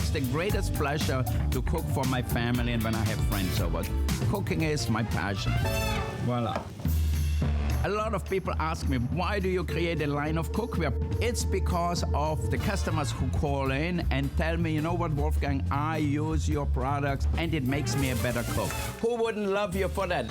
it's the greatest pleasure to cook for my family and when I have friends over. Cooking is my passion. Voila. A lot of people ask me, why do you create a line of cookware? It's because of the customers who call in and tell me, you know what, Wolfgang, I use your products and it makes me a better cook. Who wouldn't love you for that?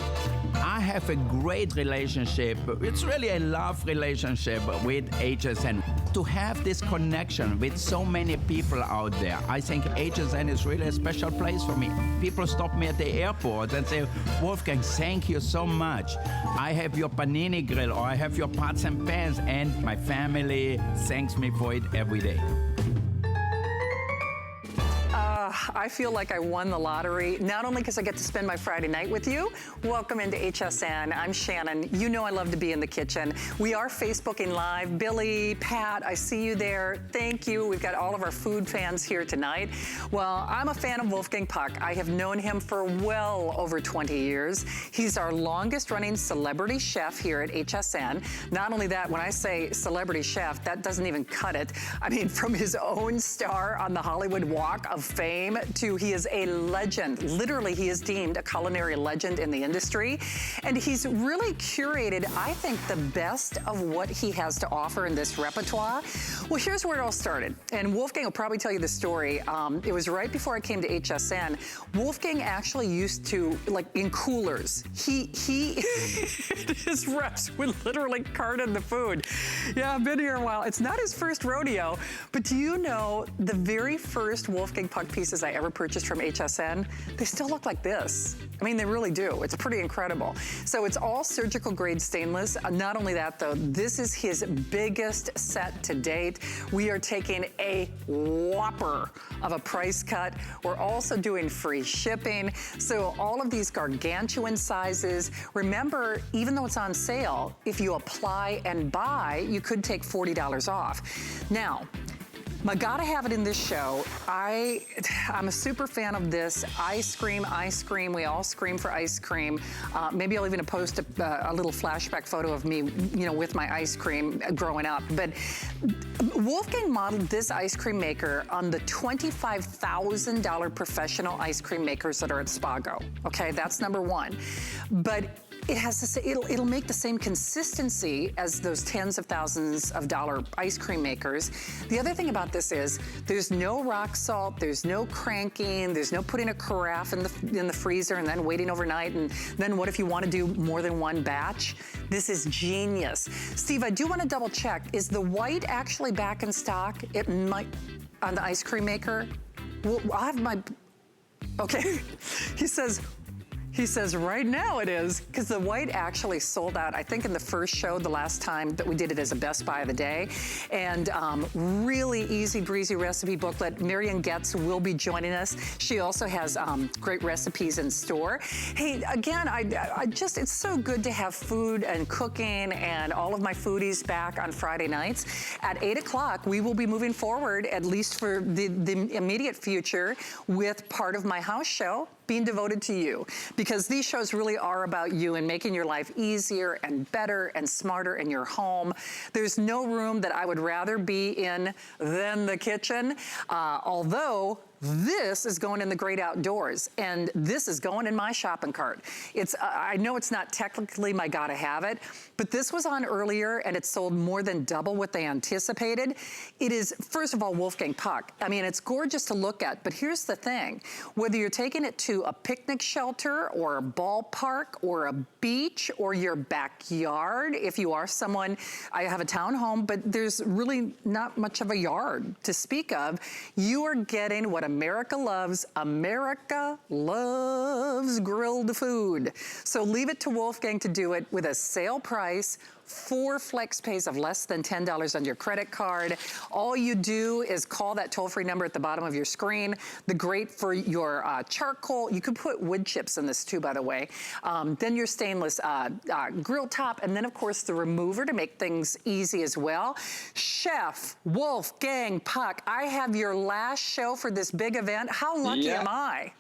I have a great relationship. It's really a love relationship with HSN. To have this connection with so many people out there, I think HSN is really a special place for me. People stop me at the airport and say, Wolfgang, thank you so much. I have your panini grill or I have your pots and pans, and my family thanks me for it every day. I feel like I won the lottery, not only because I get to spend my Friday night with you. Welcome into HSN. I'm Shannon. You know I love to be in the kitchen. We are Facebooking Live. Billy, Pat, I see you there. Thank you. We've got all of our food fans here tonight. Well, I'm a fan of Wolfgang Puck. I have known him for well over 20 years. He's our longest running celebrity chef here at HSN. Not only that, when I say celebrity chef, that doesn't even cut it. I mean, from his own star on the Hollywood Walk of Fame to he is a legend. Literally, he is deemed a culinary legend in the industry. And he's really curated, I think, the best of what he has to offer in this repertoire. Well, here's where it all started. And Wolfgang will probably tell you the story. It was right before I came to HSN. Wolfgang actually used to, like, in coolers, his reps would literally cart in the food. Yeah, I've been here a while. It's not his first rodeo, but do you know the very first Wolfgang Puck pieces I ever purchased from HSN, they still look like this. I mean, they really do. It's pretty incredible. So it's all surgical grade stainless. Not only that though, this is his biggest set to date. We are taking a whopper of a price cut. We're also doing free shipping. So all of these gargantuan sizes. Remember, even though it's on sale, if you apply and buy, you could take $40 off. Now, I gotta have it in this show. I'm a super fan of this. Ice cream. We all scream for ice cream. Maybe I'll even post a little flashback photo of me, you know, with my ice cream growing up. But Wolfgang modeled this ice cream maker on the $25,000 professional ice cream makers that are at Spago. Okay, that's number one. But it has to say, it'll make the same consistency as those tens of thousands of dollar ice cream makers. The other thing about this is there's no rock salt, there's no cranking, there's no putting a carafe in the freezer and then waiting overnight. And then what if you want to do more than one batch? This is genius. Steve, I do want to double check. Is the white actually back in stock? It might on the ice cream maker. Well, I'll have my. Okay, He says right now it is, because the white actually sold out, I think in the first show, the last time that we did it as a Best Buy of the Day. And really easy breezy recipe booklet. Marian Getz will be joining us. She also has great recipes in store. Hey, again, I just, it's so good to have food and cooking and all of my foodies back on Friday nights. At 8 o'clock, we will be moving forward, at least for the immediate future, with part of my house show being devoted to you, because these shows really are about you and making your life easier and better and smarter in your home. There's no room that I would rather be in than the kitchen, although this is going in the great outdoors, and this is going in my shopping cart. It's I know it's not technically my gotta have it, but this was on earlier and it sold more than double what they anticipated. It is, first of all, Wolfgang Puck. I mean, it's gorgeous to look at, but here's the thing. Whether you're taking it to a picnic shelter or a ballpark or a beach or your backyard, if you are someone, I have a townhome, but there's really not much of a yard to speak of, you are getting what America loves. America loves grilled food. So leave it to Wolfgang to do it with a sale price, 4 flex pays of less than $10 on your credit card. All you do is call that toll-free number at the bottom of your screen. The great for your charcoal, you could put wood chips in this too, by the way. Then your stainless grill top, and then of course the remover to make things easy as well. Chef Wolfgang Puck, I have your last show for this big event. How lucky am I?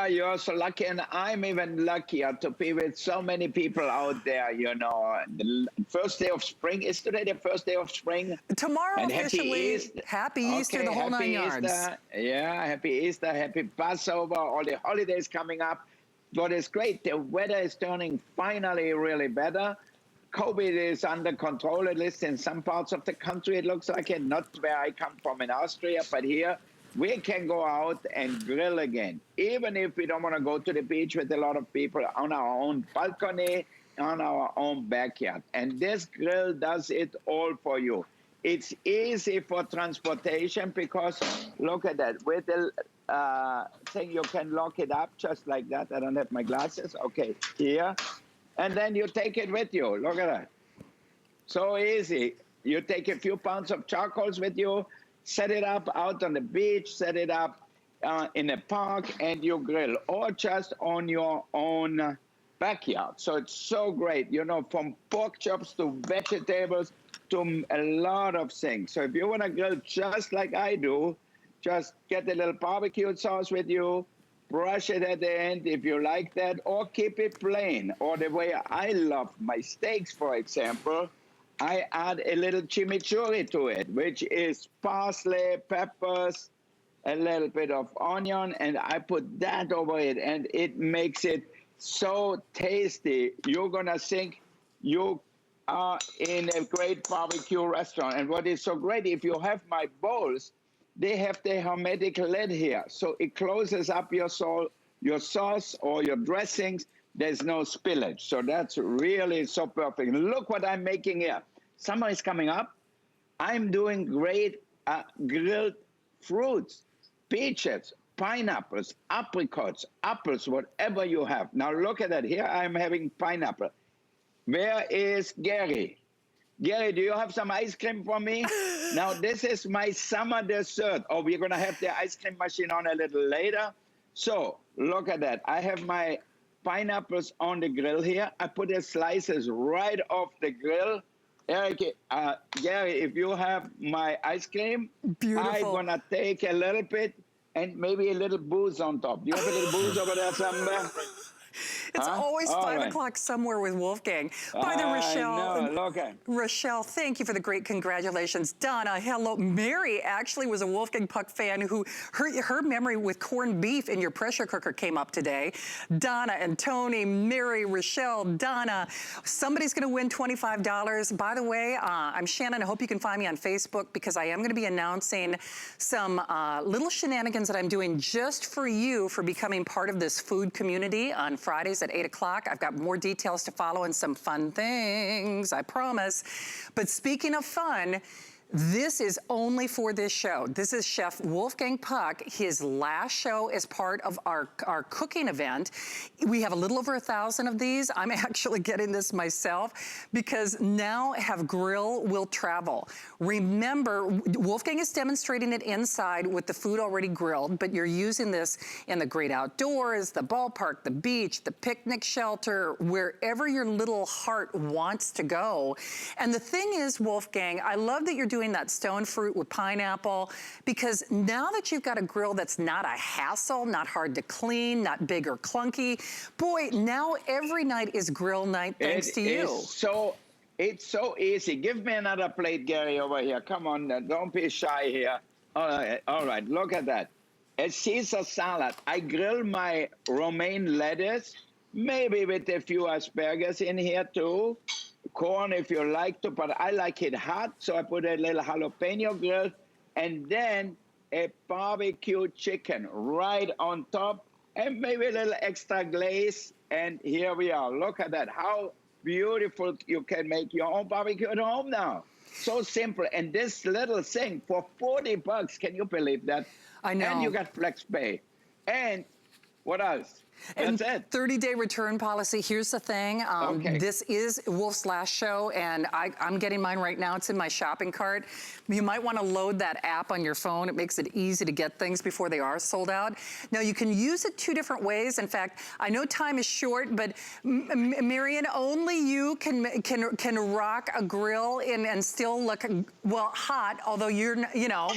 You're so lucky, and I'm even luckier to be with so many people out there. You know, the first day of spring is today. The first day of spring. Tomorrow, and officially. Happy Easter, the whole 9 yards. Easter. Yeah, happy Easter, happy Passover. All the holidays coming up. What is great, the weather is turning finally really better. COVID is under control, at least in some parts of the country, it looks like it. Not where I come from in Austria, but here we can go out and grill again. Even if we don't want to go to the beach with a lot of people, on our own balcony, on our own backyard. And this grill does it all for you. It's easy for transportation because, look at that, with the thing you can lock it up just like that. I don't have my glasses. Okay, here. And then you take it with you. Look at that. So easy. You take a few pounds of charcoals with you, set it up out on the beach, set it up in a park, and you grill, or just on your own backyard. So it's so great, you know, from pork chops to vegetables to a lot of things. So if you want to grill just like I do, just get a little barbecue sauce with you, brush it at the end if you like that, or keep it plain. Or the way I love my steaks, for example, I add a little chimichurri to it, which is parsley, peppers, a little bit of onion, and I put that over it, and it makes it so tasty. You're gonna think you are in a great barbecue restaurant. And what is so great, if you have my bowls, they have the hermetic lid here, so it closes up your sauce or your dressings. There's no spillage, so that's really so perfect. Look what I'm making here. Summer is coming up. I'm doing great grilled fruits, peaches, pineapples, apricots, apples, whatever you have. Now look at that. Here I'm having pineapple. Where is Gary? Gary, do you have some ice cream for me? Now, this is my summer dessert. Oh, we're going to have the ice cream machine on a little later. So, look at that. I have my pineapples on the grill here. I put the slices right off the grill. Eric, Gary, if you have my ice cream, beautiful. I'm going to take a little bit and maybe a little booze on top. Do you have a little booze over there somewhere? It's always 5 o'clock somewhere with Wolfgang. By the Rochelle. Okay. Rochelle, thank you for the great congratulations. Donna, hello. Mary actually was a Wolfgang Puck fan who her memory with corned beef in your pressure cooker came up today. Donna and Tony, Mary, Rochelle, Donna. Somebody's going to win $25. By the way, I'm Shannon. I hope you can find me on Facebook because I am going to be announcing some little shenanigans that I'm doing just for you for becoming part of this food community on Fridays at 8 o'clock. I've got more details to follow and some fun things, I promise. But speaking of fun, this is only for this show. This is Chef Wolfgang Puck, his last show as part of our cooking event. We have a little over 1,000 of these. I'm actually getting this myself because now Have Grill Will Travel. Remember, Wolfgang is demonstrating it inside with the food already grilled, but you're using this in the great outdoors, the ballpark, the beach, the picnic shelter, wherever your little heart wants to go. And the thing is, Wolfgang, I love that you're doing that stone fruit with pineapple, because now that you've got a grill that's not a hassle, not hard to clean, not big or clunky, boy, now every night is grill night thanks to you. It's so easy. Give me another plate, Gary, over here. Come on, don't be shy here. All right, look at that. A Caesar salad. I grill my romaine lettuce, maybe with a few asparagus in here too. Corn if you like to, but I like it hot, so I put a little jalapeno grill, and then a barbecue chicken right on top, and maybe a little extra glaze, and here we are. Look at that, how beautiful you can make your own barbecue at home now. So simple, and this little thing for $40, can you believe that? I know. And you got flex pay. And what else? And That's it. 30-day return policy. Here's the thing. Okay. This is Wolf's last show, and I'm getting mine right now. It's in my shopping cart. You might want to load that app on your phone. It makes it easy to get things before they are sold out. Now, you can use it 2 different ways. In fact, I know time is short, but Marion, only you can rock a grill and still look, well, hot, although you're, you know,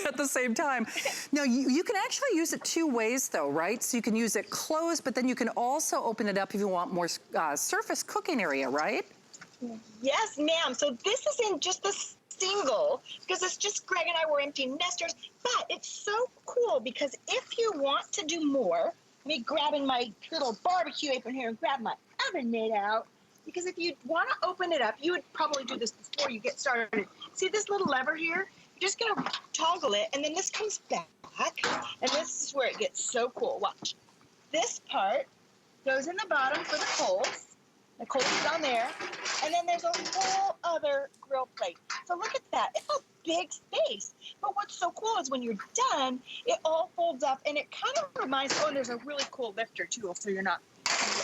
at the same time. Now, you can actually use it 2 ways, though, right? So you can use it closed, but then you can also open it up if you want more surface cooking area, right? Yes, ma'am. So this isn't just a single, because it's just Greg and I were empty nesters, but it's so cool because if you want to do more, me grabbing my little barbecue apron here and grab my oven mitt out, because if you want to open it up, you would probably do this before you get started. See this little lever here? You're just going to toggle it, and then this comes back, and this is where it gets so cool. Watch. This part goes in the bottom for the coals. The coals is down there. And then there's a whole other grill plate. So look at that. It's a big space. But what's so cool is when you're done, it all folds up. And it kind of reminds, oh, and there's a really cool lifter, too, so you're not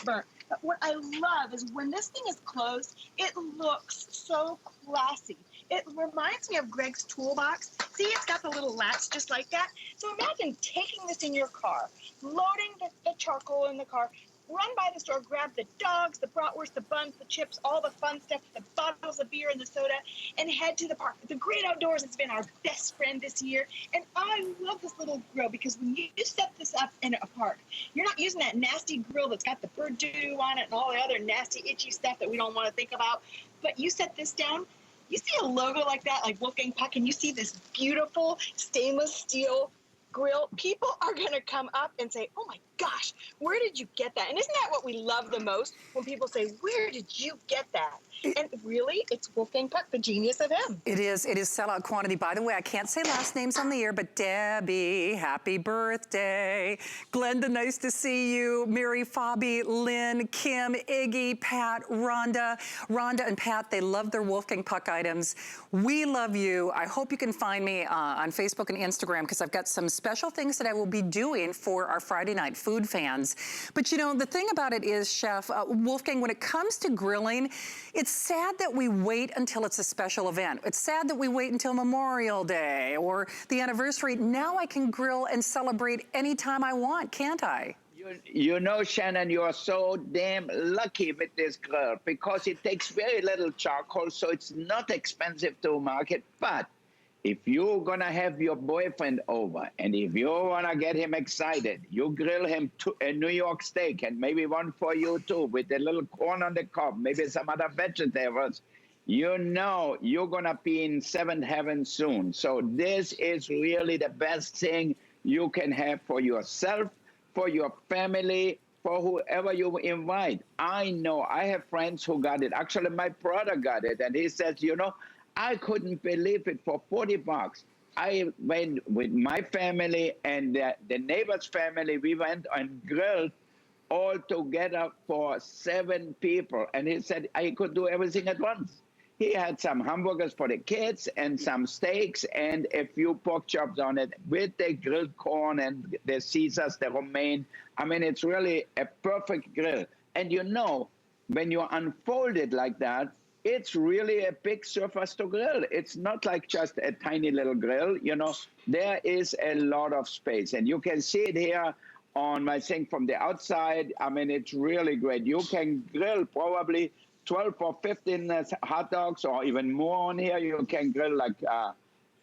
burnt. But what I love is when this thing is closed, it looks so classy. It reminds me of Greg's toolbox. See, it's got the little latch just like that. So imagine taking this in your car, loading the charcoal in the car, run by the store, grab the dogs, the bratwurst, the buns, the chips, all the fun stuff, the bottles of beer and the soda, and head to the park. The great outdoors has been our best friend this year. And I love this little grill because when you set this up in a park, you're not using that nasty grill that's got the bird dew on it and all the other nasty, itchy stuff that we don't want to think about. But you set this down, you see a logo like that, like Wolfgang Puck, and you see this beautiful stainless steel grill, people are going to come up and say, oh my gosh, where did you get that? And isn't that what we love the most when people say, where did you get that? And really, it's Wolfgang Puck, the genius of him. It is sellout quantity. By the way, I can't say last names on the air, but Debbie, happy birthday. Glenda, nice to see you. Mary, Fabi, Lynn, Kim, Iggy, Pat, Rhonda. Rhonda and Pat, they love their Wolfgang Puck items. We love you. I hope you can find me on Facebook and Instagram because I've got some special things that I will be doing for our Friday night food fans. But you know, the thing about it is, Chef Wolfgang, when it comes to grilling, it's sad that we wait until it's a special event. It's sad that we wait until Memorial Day or the anniversary. Now I can grill and celebrate anytime I want, can't I? You know, Shannon, you are so damn lucky with this grill because it takes very little charcoal, so it's not expensive to market. But if you're going to have your boyfriend over and if you want to get him excited, you grill him a New York steak and maybe one for you too with a little corn on the cob, maybe some other vegetables. You know you're going to be in seventh heaven soon. So this is really the best thing you can have for yourself, for your family, for whoever you invite. I know I have friends who got it. Actually, my brother got it. And he says, you know, I couldn't believe it for $40. I went with my family and the neighbor's family. We went and grilled all together for 7 people. And he said I could do everything at once. He had some hamburgers for the kids and some steaks and a few pork chops on it with the grilled corn and the Caesars, the romaine. I mean, it's really a perfect grill. And you know, when you unfold it like that, it's really a big surface to grill. It's not like just a tiny little grill. You know, there is a lot of space. And you can see it here on my thing from the outside. I mean, it's really great. You can grill probably 12 or 15 hot dogs or even more on here. You can grill like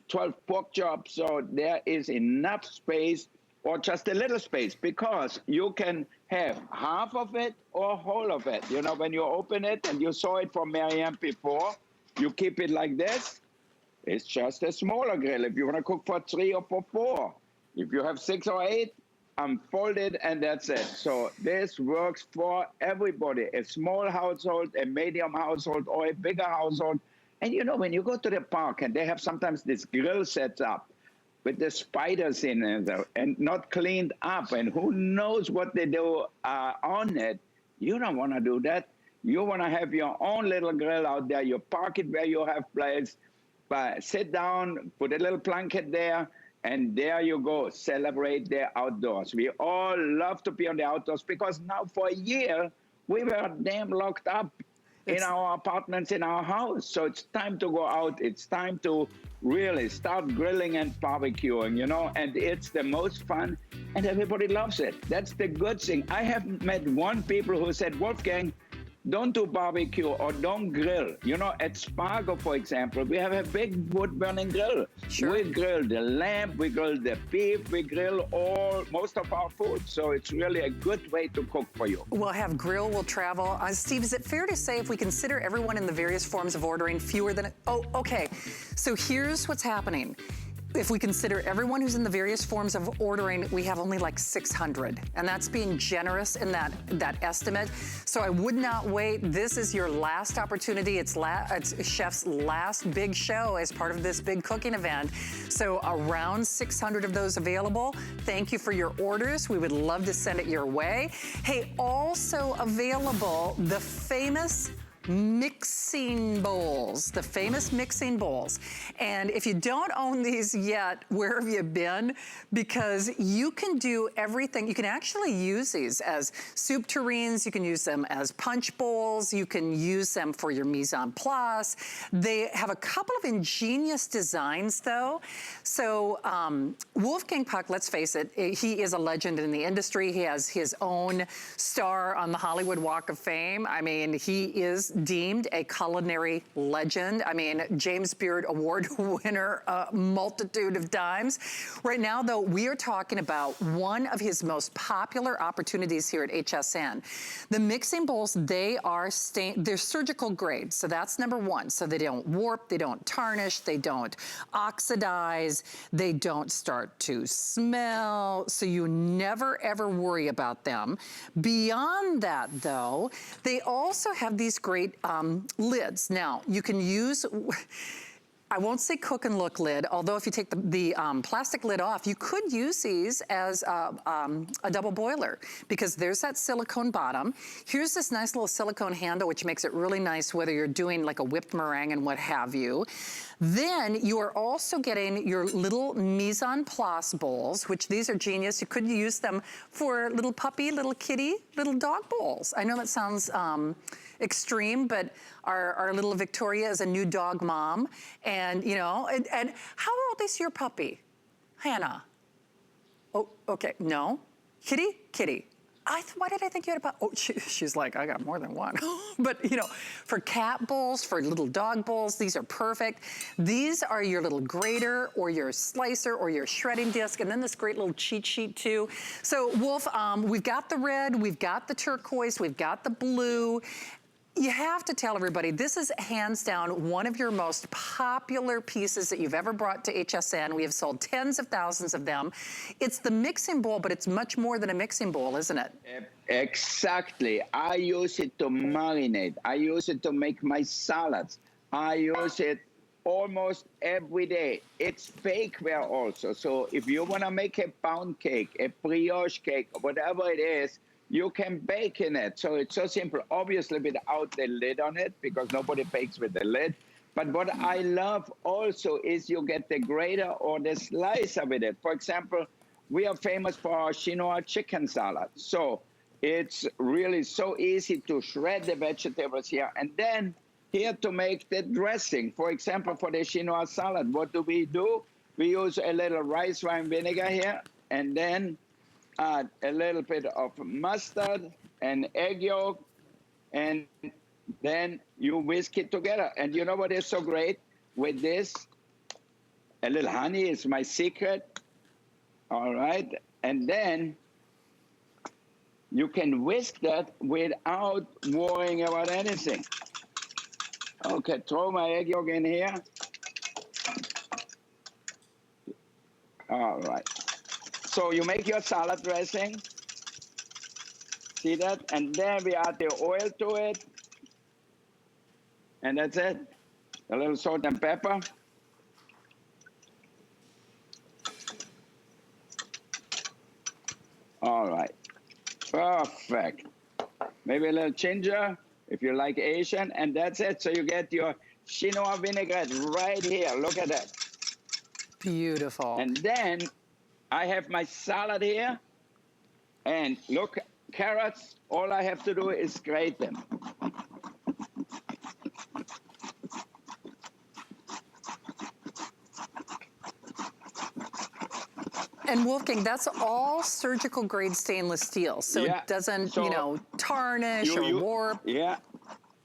12 pork chops. So there is enough space or just a little space because you can have half of it or whole of it. You know, when you open it and you saw it from Marianne before, you keep it like this. It's just a smaller grill if you want to cook for 3 or for 4. If you have 6 or 8, unfold it and that's it. So this works for everybody, a small household, a medium household, or a bigger household. And you know, when you go to the park and they have sometimes this grill set up with the spiders in it and not cleaned up, and who knows what they do on it, you don't want to do that. You want to have your own little grill out there. You park it where you have place, but sit down, put a little blanket there, And there you go, celebrate the outdoors. We all love to be on the outdoors because now for a year, we were damn locked up in our apartments, in our house. So it's time to go out. It's time to really start grilling and barbecuing, you know, and it's the most fun and everybody loves it. That's the good thing. I haven't met one people who said, Wolfgang, don't do barbecue or don't grill. You know, at Spargo, for example, we have a big wood-burning grill. Sure. We grill the lamb, we grill the beef, we grill most of our food. So it's really a good way to cook for you. We'll have grill, we'll travel. Steve, is it fair to say if we consider everyone in the various forms of ordering fewer than, oh, okay. So here's what's happening. If we consider everyone who's in the various forms of ordering, we have only like 600. And that's being generous in that estimate. So I would not wait. This is your last opportunity. It's Chef's last big show as part of this big cooking event. So around 600 of those available. Thank you for your orders. We would love to send it your way. Hey, also available, the famous mixing bowls, the famous mixing bowls. And if you don't own these yet, where have you been? Because you can do everything. You can actually use these as soup tureens. You can use them as punch bowls. You can use them for your mise en place. They have a couple of ingenious designs though. So Wolfgang Puck, let's face it, he is a legend in the industry. He has his own star on the Hollywood Walk of Fame. I mean, he is deemed a culinary legend. I mean, James Beard Award winner a multitude of times. Right now, though, we are talking about one of his most popular opportunities here at HSN. The mixing bowls, they're surgical grade, so that's number one. So they don't warp, they don't tarnish, they don't oxidize, they don't start to smell, so you never ever worry about them. Beyond that, though, they also have these great lids. Now, you can use, I won't say cook and look lid, although if you take the plastic lid off, you could use these as a double boiler because there's that silicone bottom. Here's this nice little silicone handle, which makes it really nice whether you're doing like a whipped meringue and what have you. Then you are also getting your little mise en place bowls, which these are genius. You could use them for little puppy, little kitty, little dog bowls. I know that sounds extreme, but our little Victoria is a new dog mom. And, you know, and how old is your puppy? Hannah? Oh, okay, no. Kitty? Kitty. Why did I think you had a puppy? Oh, she's like, I got more than one. But, you know, for cat bowls, for little dog bowls, these are perfect. These are your little grater or your slicer or your shredding disc, and then this great little cheat sheet too. So, Wolf, we've got the red, we've got the turquoise, we've got the blue. You have to tell everybody, this is hands down one of your most popular pieces that you've ever brought to HSN. We have sold tens of thousands of them. It's the mixing bowl, but it's much more than a mixing bowl, isn't it? Exactly. I use it to marinate. I use it to make my salads. I use it almost every day. It's bakeware also. So if you want to make a pound cake, a brioche cake, whatever it is, you can bake in it. So it's so simple, obviously without the lid on it, because nobody bakes with the lid. But what I love also is you get the grater or the slicer with it. For example, we are famous for our Chinois chicken salad. So it's really so easy to shred the vegetables here. And then here to make the dressing. For example, for the Chinois salad, what do? We use a little rice wine vinegar here, and then add a little bit of mustard and egg yolk, and then you whisk it together. And you know what is so great with this? A little honey is my secret. All right. And then you can whisk that without worrying about anything. Okay, throw my egg yolk in here. All right. So you make your salad dressing. See that? And then we add the oil to it. And that's it. A little salt and pepper. All right. Perfect. Maybe a little ginger if you like Asian. And that's it. So you get your Chinois vinaigrette right here. Look at that. Beautiful. And then I have my salad here. And look, carrots, all I have to do is grate them. And Wolfgang, that's all surgical grade stainless steel, so Yeah, it doesn't, so you know, tarnish or warp. Yeah,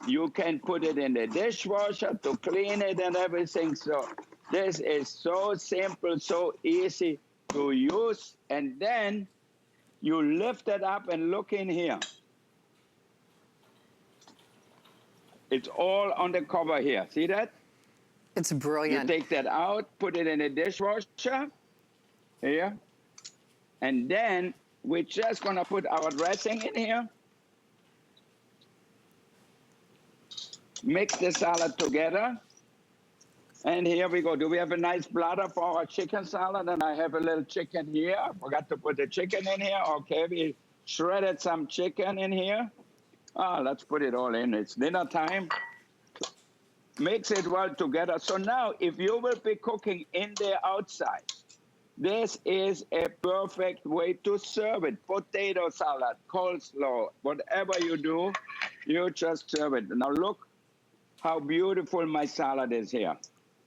you can put it in the dishwasher to clean it and everything. So this is so simple, so easy to use. And then you lift it up and look in here. It's all on the cover here. See that? It's brilliant. You take that out, put it in the dishwasher. Here. And then we're just going to put our dressing in here. Mix the salad together. And here we go. Do we have a nice platter for our chicken salad? And I have a little chicken here. Forgot to put the chicken in here. Okay, we shredded some chicken in here. Let's put it all in. It's dinner time. Mix it well together. So now, if you will be cooking in there outside, this is a perfect way to serve it. Potato salad, coleslaw, whatever you do, you just serve it. Now look how beautiful my salad is here.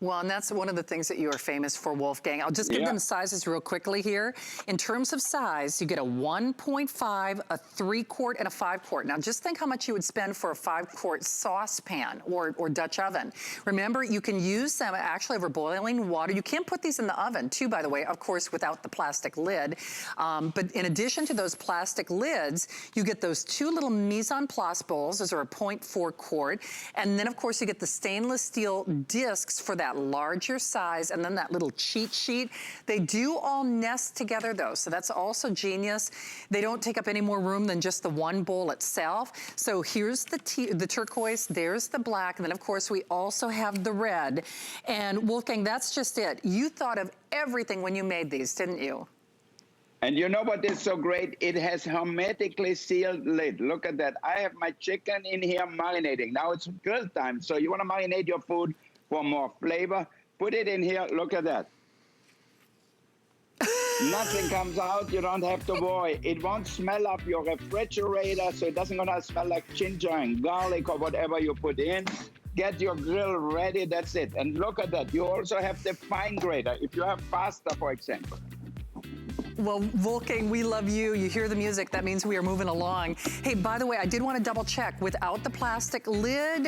Well, and that's one of the things that you are famous for, Wolfgang. I'll just give them sizes real quickly here. In terms of size, you get a 1.5, a 3-quart, and a 5-quart. Now, just think how much you would spend for a 5-quart saucepan or Dutch oven. Remember, you can use them actually over boiling water. You can put these in the oven, too, by the way, of course, without the plastic lid. But in addition to those plastic lids, you get those 2 little mise en place bowls. Those are a 0.4 quart. And then, of course, you get the stainless steel discs for that larger size, and then that little cheat sheet. They do all nest together though, so that's also genius. They don't take up any more room than just the one bowl itself. So here's the turquoise, there's the black, and then of course we also have the red. And Wolfgang, that's just it. You thought of everything when you made these, didn't you? And you know what is so great? It has hermetically sealed lid. Look at that. I have my chicken in here marinating. Now it's grill time, so you want to marinate your food for more flavor, put it in here. Look at that. Nothing comes out. You don't have to worry. It won't smell up your refrigerator, so it doesn't gonna smell like ginger and garlic or whatever you put in. Get your grill ready. That's it. And look at that. You also have the fine grater if you have pasta, for example. Well, Wolfgang, we love you. You hear the music. That means we are moving along. Hey, by the way, I did want to double check. Without the plastic lid,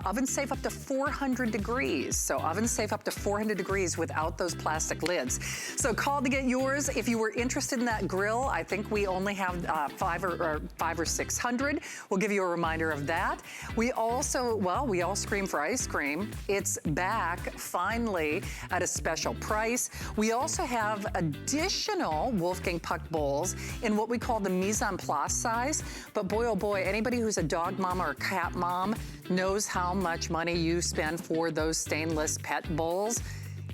oven safe up to 400 degrees. So oven safe up to 400 degrees without those plastic lids. So call to get yours. If you were interested in that grill, I think we only have 500 or 600. We'll give you a reminder of that. We also, well, we all scream for ice cream. It's back finally at a special price. We also have additional Wolfgang Puck bowls in what we call the mise en place size. But boy, oh boy, anybody who's a dog mom or a cat mom knows how much money you spend for those stainless pet bowls.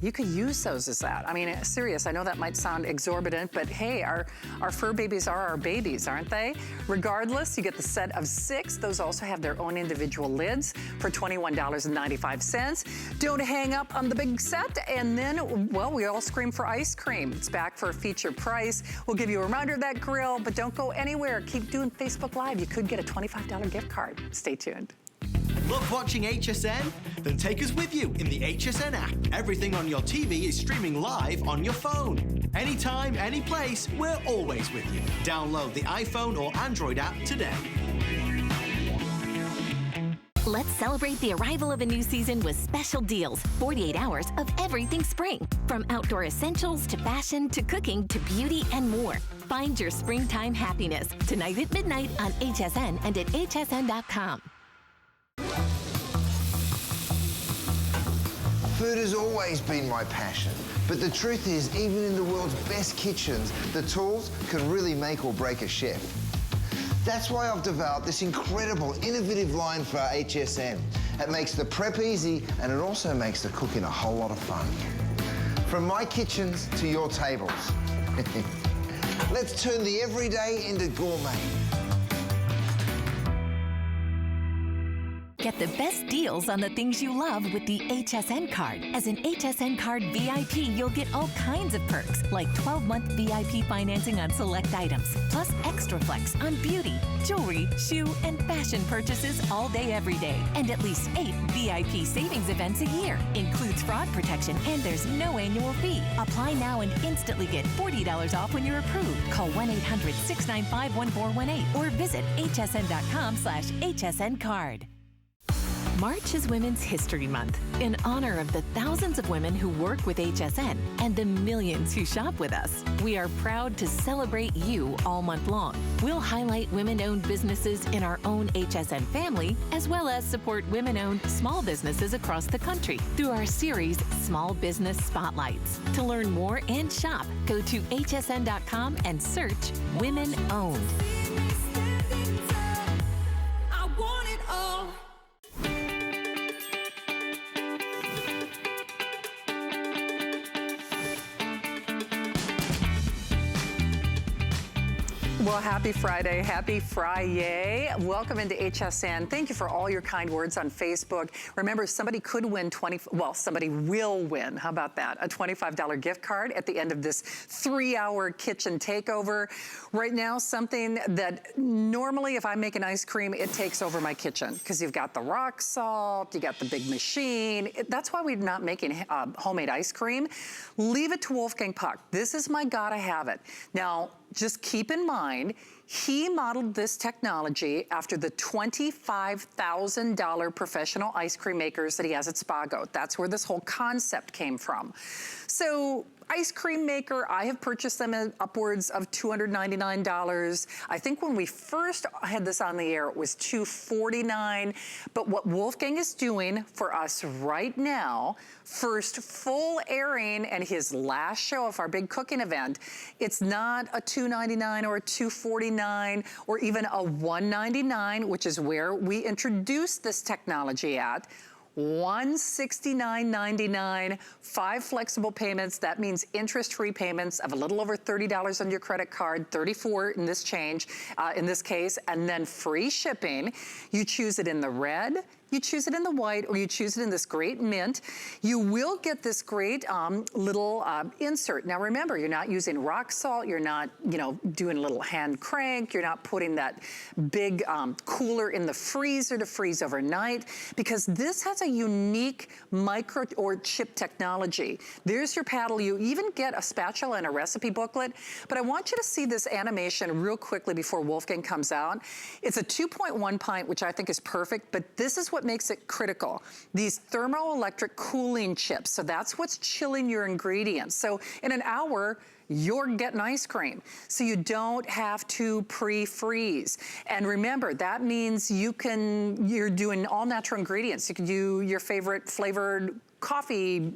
You could use those as that. I mean, serious, I know that might sound exorbitant, but hey, our fur babies are our babies, aren't they? Regardless, you get the set of 6. Those also have their own individual lids for $21.95. Don't hang up on the big set, and then, well, we all scream for ice cream. It's back for a feature price. We'll give you a reminder of that grill, but don't go anywhere. Keep doing Facebook Live. You could get a $25 gift card. Stay tuned. Love watching HSN? Then take us with you in the HSN app. Everything on your TV is streaming live on your phone. Anytime, any place, we're always with you. Download the iPhone or Android app today. Let's celebrate the arrival of a new season with special deals. 48 hours of everything spring. From outdoor essentials to fashion to cooking to beauty and more. Find your springtime happiness tonight at midnight on HSN and at hsn.com. Food has always been my passion, but the truth is, even in the world's best kitchens, the tools can really make or break a chef. That's why I've developed this incredible, innovative line for HSN. It makes the prep easy, and it also makes the cooking a whole lot of fun. From my kitchens to your tables. Let's turn the everyday into gourmet. Get the best deals on the things you love with the HSN card. As an HSN card VIP, you'll get all kinds of perks, like 12-month VIP financing on select items, plus extra flex on beauty, jewelry, shoe, and fashion purchases all day, every day. And at least 8 VIP savings events a year. Includes fraud protection, and there's no annual fee. Apply now and instantly get $40 off when you're approved. Call 1-800-695-1418 or visit hsn.com/HSN card. March is Women's History Month in honor of the thousands of women who work with HSN and the millions who shop with us. We are proud to celebrate you all month long. We'll highlight women-owned businesses in our own HSN family, as well as support women-owned small businesses across the country through our series, Small Business Spotlights. To learn more and shop, go to hsn.com and search Women Owned. I want it all. Well, happy Friday. Happy Friday. Welcome into HSN. Thank you for all your kind words on Facebook. Remember, somebody could win somebody will win. How about that? A $25 gift card at the end of this 3-hour kitchen takeover. Right now, something that normally if I make an ice cream, it takes over my kitchen because you've got the rock salt, you got the big machine. That's why we're not making homemade ice cream. Leave it to Wolfgang Puck. This is my gotta have it. Now, just keep in mind, he modeled this technology after the $25,000 professional ice cream makers that he has at Spago. That's where this whole concept came from. So, ice cream maker, I have purchased them at upwards of $299. I think when we first had this on the air, it was $249. But what Wolfgang is doing for us right now, first full airing and his last show of our big cooking event, it's not a $299 or a $249 or even a $199, which is where we introduced this technology at. $169.99, 5 flexible payments. That means interest-free payments of a little over $30 on your credit card, $34 in this case, and then free shipping. You choose it in the red, you choose it in the white, or you choose it in this great mint. You will get this great little insert. Now remember, you're not using rock salt, you're not, doing a little hand crank, you're not putting that big cooler in the freezer to freeze overnight, because this has a unique micro or chip technology. There's your paddle. You even get a spatula and a recipe booklet, but I want you to see this animation real quickly before Wolfgang comes out. It's a 2.1 pint, which I think is perfect, but this is what makes it critical. These thermoelectric cooling chips. So that's what's chilling your ingredients. So in an hour, you're getting ice cream. So you don't have to pre-freeze. And remember, that means you're doing all natural ingredients. You can do your favorite flavored coffee,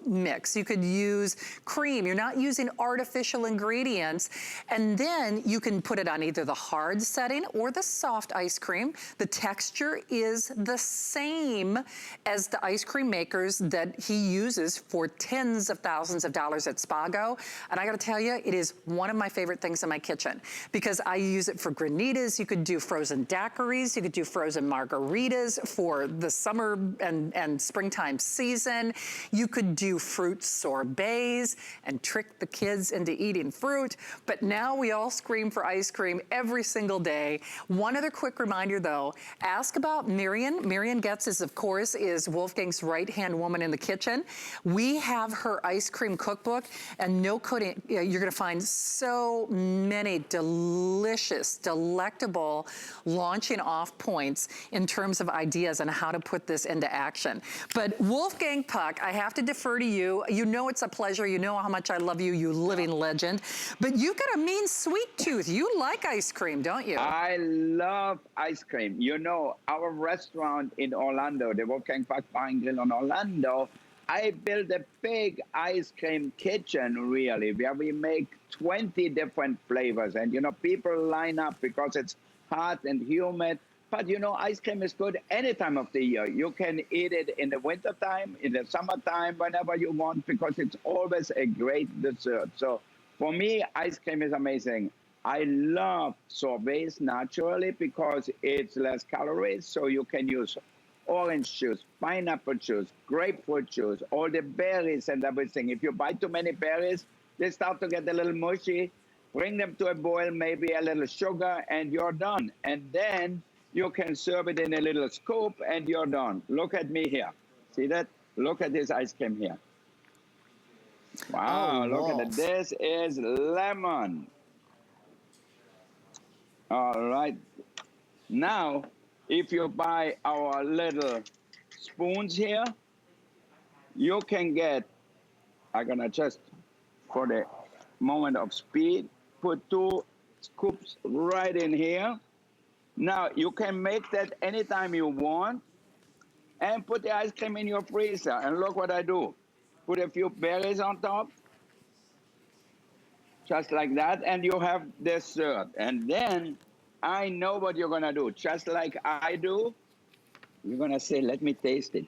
mix. You could use cream. You're not using artificial ingredients. And then you can put it on either the hard setting or the soft ice cream. The texture is the same as the ice cream makers that he uses for tens of thousands of dollars at Spago. And I gotta tell you, it is one of my favorite things in my kitchen because I use it for granitas. You could do frozen daiquiris. You could do frozen margaritas for the summer and springtime season. You could do fruit sorbets and trick the kids into eating fruit. But now we all scream for ice cream every single day. One other quick reminder though, ask about Miriam. Miriam Getz of course, is Wolfgang's right-hand woman in the kitchen. We have her ice cream cookbook, and no kidding, you're gonna find so many delicious, delectable launching off points in terms of ideas on how to put this into action. But Wolfgang Puck, I have to defer to you. You know it's a pleasure. You know how much I love you, you living legend. But you got a mean sweet tooth. You like ice cream, don't you? I love ice cream. Our restaurant in Orlando, the Wolfgang Puck Bar and Grill in Orlando, I built a big ice cream kitchen, really, where we make 20 different flavors. And, people line up because it's hot and humid. But ice cream is good any time of the year. You can eat it in the wintertime, in the summertime, whenever you want, because it's always a great dessert. So for me, ice cream is amazing. I love sorbets naturally because it's less calories, so you can use orange juice, pineapple juice, grapefruit juice, all the berries and everything. If you buy too many berries, they start to get a little mushy. Bring them to a boil, maybe a little sugar, and you're done. And then you can serve it in a little scoop, and you're done. Look at me here. See that? Look at this ice cream here. Wow, look at it. This is lemon. All right. Now, if you buy our little spoons here, you can get, I'm going to just, for the moment of speed, put 2 scoops right in here. Now, you can make that anytime you want and put the ice cream in your freezer. And look what I do. Put a few berries on top, just like that, and you have dessert. And then I know what you're going to do. Just like I do, you're going to say, let me taste it.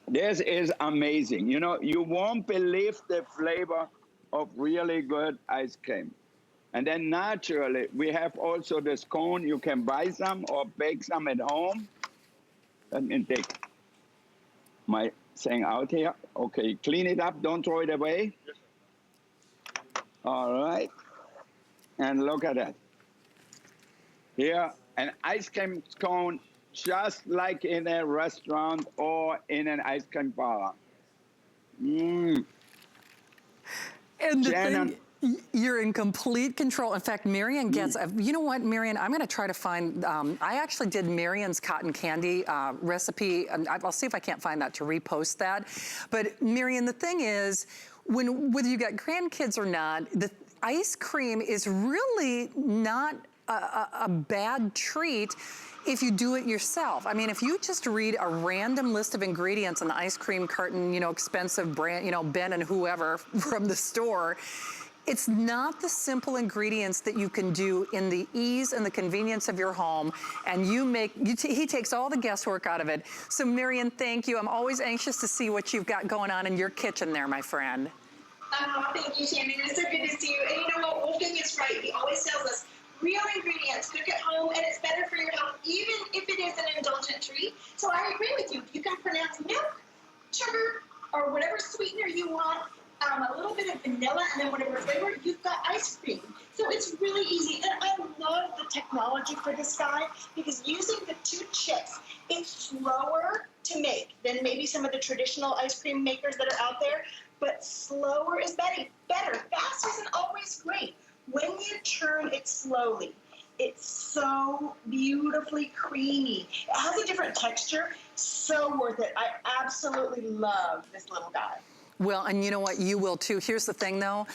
This is amazing. You know, you won't believe the flavor of really good ice cream. And then naturally, we have also the scone. You can buy some or bake some at home. Let me take my thing out here. Okay, clean it up. Don't throw it away. All right. And look at that. Here, an ice cream scone just like in a restaurant or in an ice cream parlor. And the Shannon, thing, you're in complete control. In fact, Marian gets, you know what, Marian, I'm gonna try to find, I actually did Marian's cotton candy recipe, and I'll see if I can't find that to repost that. But Marian, the thing is, whether you got grandkids or not, the ice cream is really not a bad treat if you do it yourself. I mean, if you just read a random list of ingredients on the ice cream carton, you know, expensive brand, you know, Ben and whoever from the store, it's not the simple ingredients that you can do in the ease and the convenience of your home, and he takes all the guesswork out of it. So Marian, thank you. I'm always anxious to see what you've got going on in your kitchen there, my friend. Oh, thank you, Shannon. It's so good to see you. And you know what, Wolfgang is right. He always tells us, real ingredients, cook at home, and it's better for your health, even if it is an indulgent treat. So I agree with you. You can pronounce milk, sugar, or whatever sweetener you want, a little bit of vanilla, and then whatever flavor, you've got ice cream. So it's really easy. And I love the technology for this guy, because using the 2 chips, it's slower to make than maybe some of the traditional ice cream makers that are out there, but slower is better. Fast isn't always great. When you turn it slowly, it's so beautifully creamy. It has a different texture, so worth it. I absolutely love this little guy. Well, and you know what? You will too. Here's the thing though.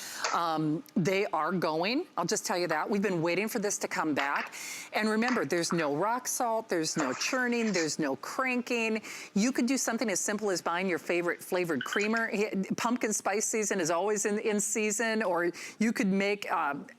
They are going. I'll just tell you that. We've been waiting for this to come back. And remember, there's no rock salt, there's no churning, there's no cranking. You could do something as simple as buying your favorite flavored creamer. Pumpkin spice season is always in season, or you could make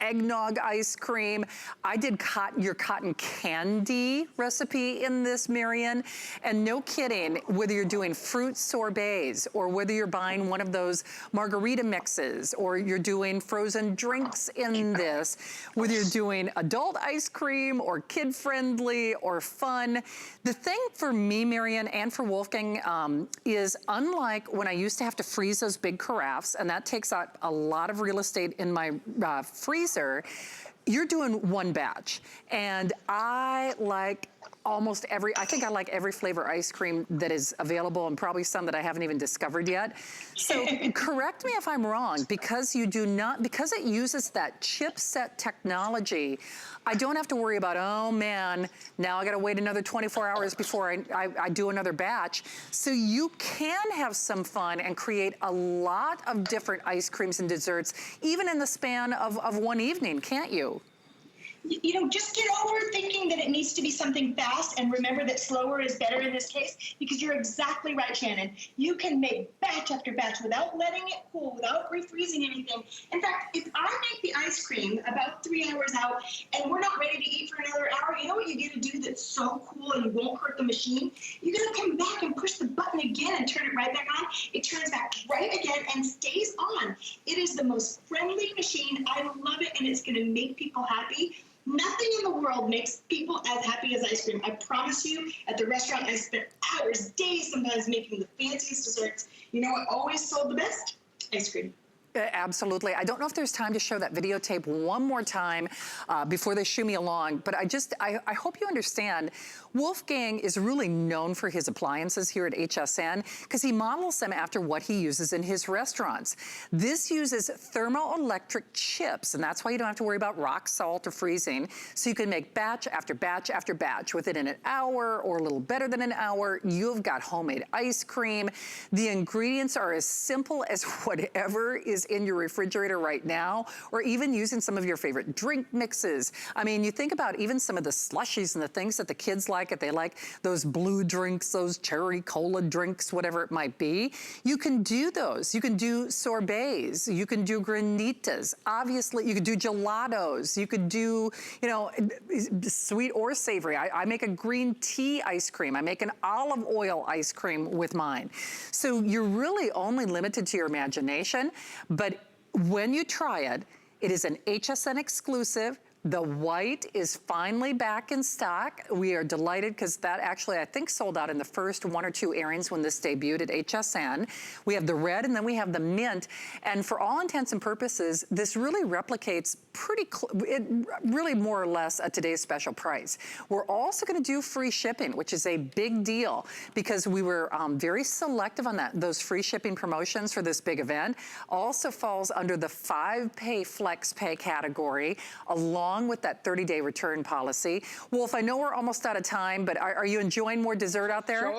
eggnog ice cream. I did your cotton candy recipe in this, Marian. And no kidding, whether you're doing fruit sorbets or whether you're buying one of those margarita mixes, or you're doing frozen drinks in this, whether you're doing adult ice cream or kid-friendly or fun. The thing for me, Marian, and for Wolfgang, is unlike when I used to have to freeze those big carafes, and that takes up a lot of real estate in my freezer, you're doing 1 batch. And I like almost I think I like every flavor ice cream that is available, and probably some that I haven't even discovered yet. So correct me if I'm wrong, because it uses that chipset technology, I don't have to worry about, oh man, now I gotta wait another 24 hours before I do another batch. So you can have some fun and create a lot of different ice creams and desserts, even in the span of one evening, can't you? You know, just get over thinking that it needs to be something fast, and remember that slower is better in this case, because you're exactly right, Shannon. You can make batch after batch without letting it cool, without refreezing anything. In fact, if I make the ice cream about 3 hours out and we're not ready to eat for another hour, you know what you get to do that's so cool and you won't hurt the machine? You're going to come back and push the button again and turn it right back on. It turns back right again and stays on. It is the most friendly machine. I love it, and it's going to make people happy. Nothing in the world makes people as happy as ice cream. I promise you, at the restaurant, I spent hours, days sometimes making the fanciest desserts. You know what always sold the best? Ice cream. Absolutely. I don't know if there's time to show that videotape one more time before they shoo me along, but I hope you understand, Wolfgang is really known for his appliances here at HSN because he models them after what he uses in his restaurants. This uses thermoelectric chips, and that's why you don't have to worry about rock salt or freezing. So you can make batch after batch after batch within an hour or a little better than an hour. You've got homemade ice cream. The ingredients are as simple as whatever is in your refrigerator right now, or even using some of your favorite drink mixes. I mean, you think about even some of the slushies and the things that the kids like, if they like those blue drinks, those cherry cola drinks, whatever it might be. You can do those. You can do sorbets. You can do granitas. Obviously, you could do gelatos. You could do, you know, sweet or savory. I make a green tea ice cream. I make an olive oil ice cream with mine. So you're really only limited to your imagination, but when you try it, it is an HSN exclusive. The white is finally back in stock. We are delighted because that actually, I think, sold out in the first 1 or 2 airings when this debuted at HSN. We have the red and then we have the mint. And for all intents and purposes, this really replicates really more or less at today's special price. We're also going to do free shipping, which is a big deal because we were very selective on those free shipping promotions for this big event. Also falls under the 5-pay flex pay category, along with that 30-day return policy. Wolf, I know we're almost out of time, but are you enjoying more dessert out there?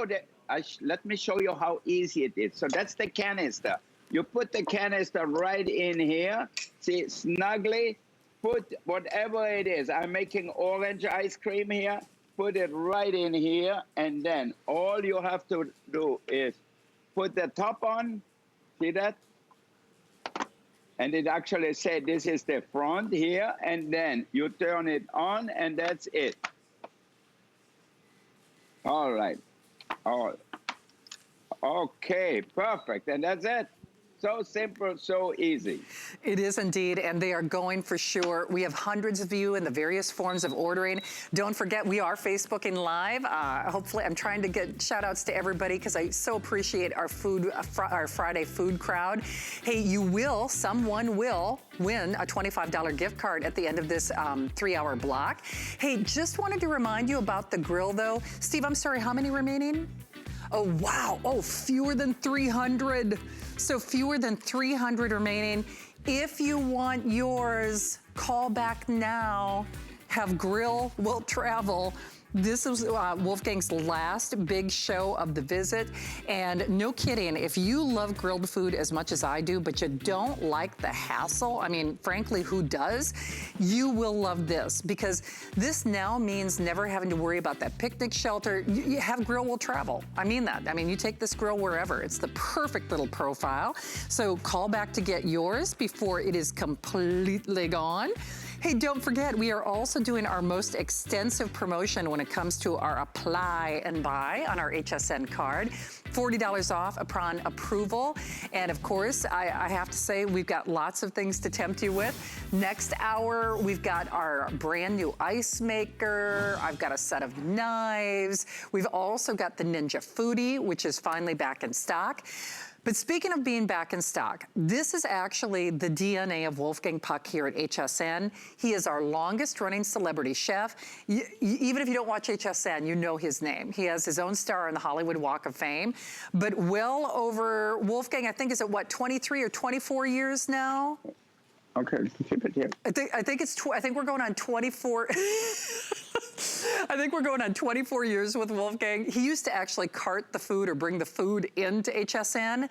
Let me show you how easy it is. So that's the canister. You put the canister right in here. See, snugly, put whatever it is. I'm making orange ice cream here. Put it right in here, and then all you have to do is put the top on. See that? And it actually said this is the front here, and then you turn it on, and that's it. All right. Okay, perfect, and that's it. So simple, so easy. It is indeed, and they are going for sure. We have hundreds of you in the various forms of ordering. Don't forget, we are Facebooking Live. Hopefully, I'm trying to get shout outs to everybody because I so appreciate our our Friday food crowd. Hey, someone will win a $25 gift card at the end of this 3-hour block. Hey, just wanted to remind you about the grill though. Steve, I'm sorry, how many remaining? Oh, wow. Oh, fewer than 300. So fewer than 300 remaining. If you want yours, call back now. Have Grill Will Travel. This is Wolfgang's last big show of the visit. And no kidding, if you love grilled food as much as I do, but you don't like the hassle, I mean, frankly, who does? You will love this because this now means never having to worry about that picnic shelter. You have Grill Will Travel. I mean that. I mean, you take this grill wherever. It's the perfect little profile. So call back to get yours before it is completely gone. Hey, don't forget, we are also doing our most extensive promotion when it comes to our apply and buy on our HSN card. $40 off upon approval. And of course, I have to say, we've got lots of things to tempt you with. Next hour, we've got our brand new ice maker. I've got a set of knives. We've also got the Ninja Foodie, which is finally back in stock. But speaking of being back in stock, this is actually the DNA of Wolfgang Puck here at HSN. He is our longest running celebrity chef. Even if you don't watch HSN, you know his name. He has his own star on the Hollywood Walk of Fame. But well over, Wolfgang, I think is it what, 23 or 24 years now? Okay, keep it here. I think we're going on 24. I think we're going on 24 years with Wolfgang. He used to actually cart the food or bring the food into HSN.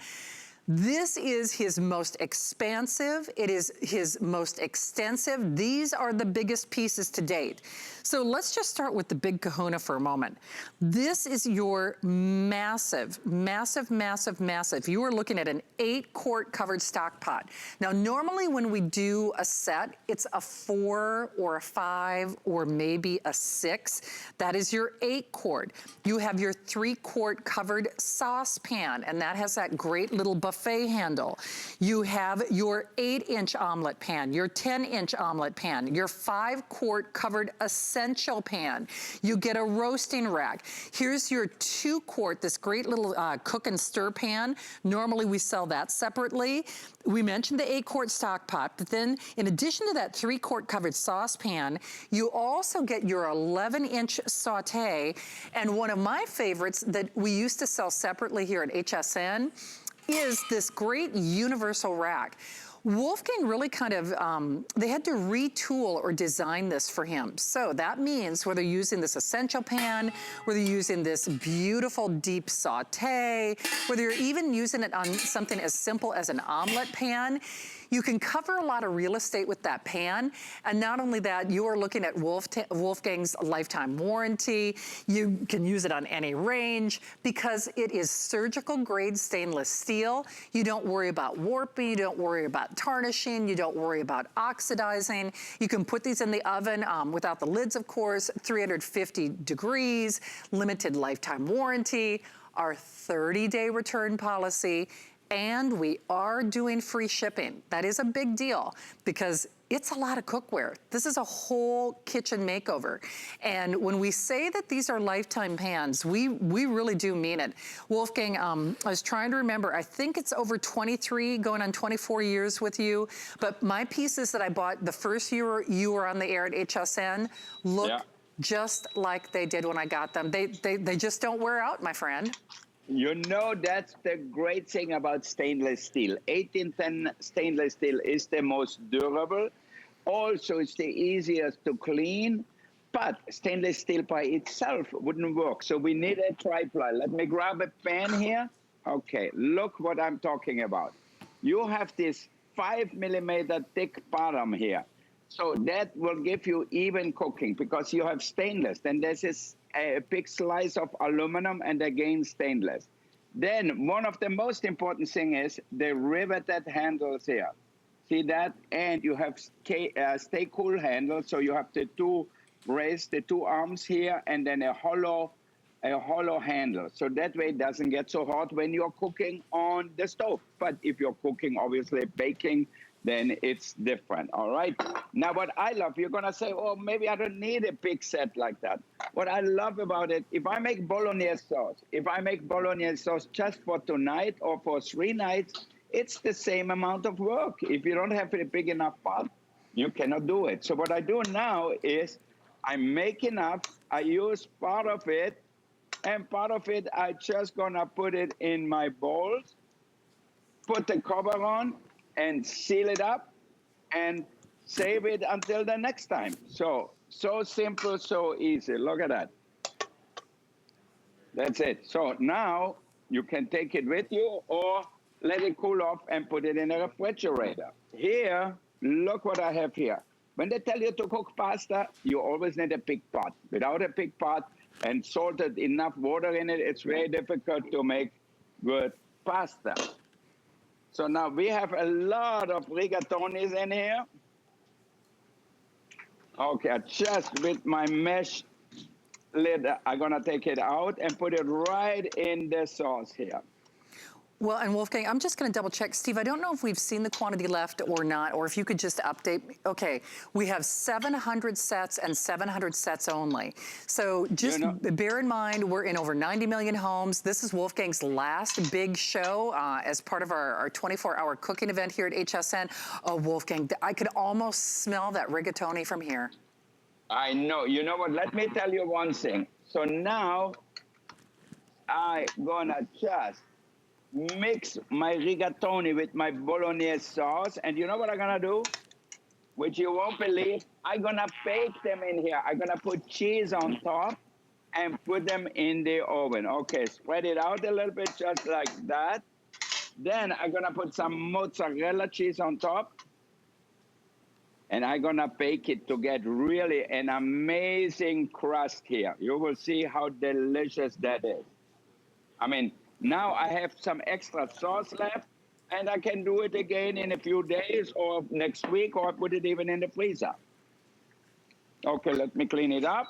This is his most expansive. It is his most extensive. These are the biggest pieces to date. So let's just start with the big kahuna for a moment. This is your massive, massive, massive, massive. You are looking at an 8-quart covered stock pot. Now, normally when we do a set, it's a 4 or a 5 or maybe a 6. That is your 8-quart. You have your 3-quart covered saucepan, and that has that great little buffet handle. You have your 8-inch omelet pan, your 10-inch omelet pan, your 5-quart covered essential pan. You get a roasting rack. Here's your 2-quart, this great little cook and stir pan. Normally we sell that separately. We mentioned the 8-quart stock pot, but then in addition to that 3-quart covered saucepan, you also get your 11-inch saute. And one of my favorites that we used to sell separately here at HSN is this great universal rack. Wolfgang really kind of, they had to retool or design this for him. So that means whether you're using this essential pan, whether you're using this beautiful deep saute, whether you're even using it on something as simple as an omelet pan, you can cover a lot of real estate with that pan. And not only that, you are looking at Wolfgang's lifetime warranty. You can use it on any range because it is surgical grade stainless steel. You don't worry about warping, you don't worry about tarnishing, you don't worry about oxidizing. You can put these in the oven without the lids, of course, 350 degrees, limited lifetime warranty, our 30-day return policy, and we are doing free shipping. That is a big deal because it's a lot of cookware. This is a whole kitchen makeover. And when we say that these are lifetime pans, we really do mean it. Wolfgang, I was trying to remember, I think it's over 23, going on 24 years with you, but my pieces that I bought the first year you were on the air at HSN look just like they did when I got them. They just don't wear out, my friend. You know, that's the great thing about stainless steel. 1810 stainless steel is the most durable. Also, it's the easiest to clean, but stainless steel by itself wouldn't work. So we need a triply. Let me grab a pan here. Okay, look what I'm talking about. You have this 5mm thick bottom here. So that will give you even cooking because you have stainless. Then there's this a big slice of aluminum and again stainless. Then one of the most important thing is the riveted handles here. See that? And you have stay cool handle, so you have the raise the two arms here and then a hollow handle. So that way it doesn't get so hot when you're cooking on the stove. But if you're cooking, obviously baking, then it's different, all right? Now, what I love, you're gonna say, oh, maybe I don't need a big set like that. What I love about it, if I make bolognese sauce just for tonight or for 3 nights, it's the same amount of work. If you don't have a big enough pot, you cannot do it. So what I do now is I make enough, I use part of it, and part of it, I just gonna put it in my bowls, put the cover on, and seal it up and save it until the next time. So simple, so easy. Look at that. That's it. So now you can take it with you or let it cool off and put it in a refrigerator. Here, look what I have here. When they tell you to cook pasta, you always need a big pot. Without a big pot and salted enough water in it, it's very difficult to make good pasta. So now we have a lot of rigatonis in here. Okay, just with my mesh lid, I'm gonna take it out and put it right in the sauce here. Well, and Wolfgang, I'm just gonna double check. Steve, I don't know if we've seen the quantity left or not, or if you could just update me. Okay, we have 700 sets and 700 sets only. So just bear in mind, we're in over 90 million homes. This is Wolfgang's last big show as part of our 24-hour cooking event here at HSN. Oh, Wolfgang, I could almost smell that rigatoni from here. I know, you know what, let me tell you one thing. So now, I'm gonna just mix my rigatoni with my bolognese sauce. And you know what I'm gonna do? Which you won't believe, I'm gonna bake them in here. I'm gonna put cheese on top and put them in the oven. Okay, spread it out a little bit just like that. Then I'm gonna put some mozzarella cheese on top. And I'm gonna bake it to get really an amazing crust here. You will see how delicious that is. I mean, now I have some extra sauce left, and I can do it again in a few days or next week, or put it even in the freezer. Okay, let me clean it up,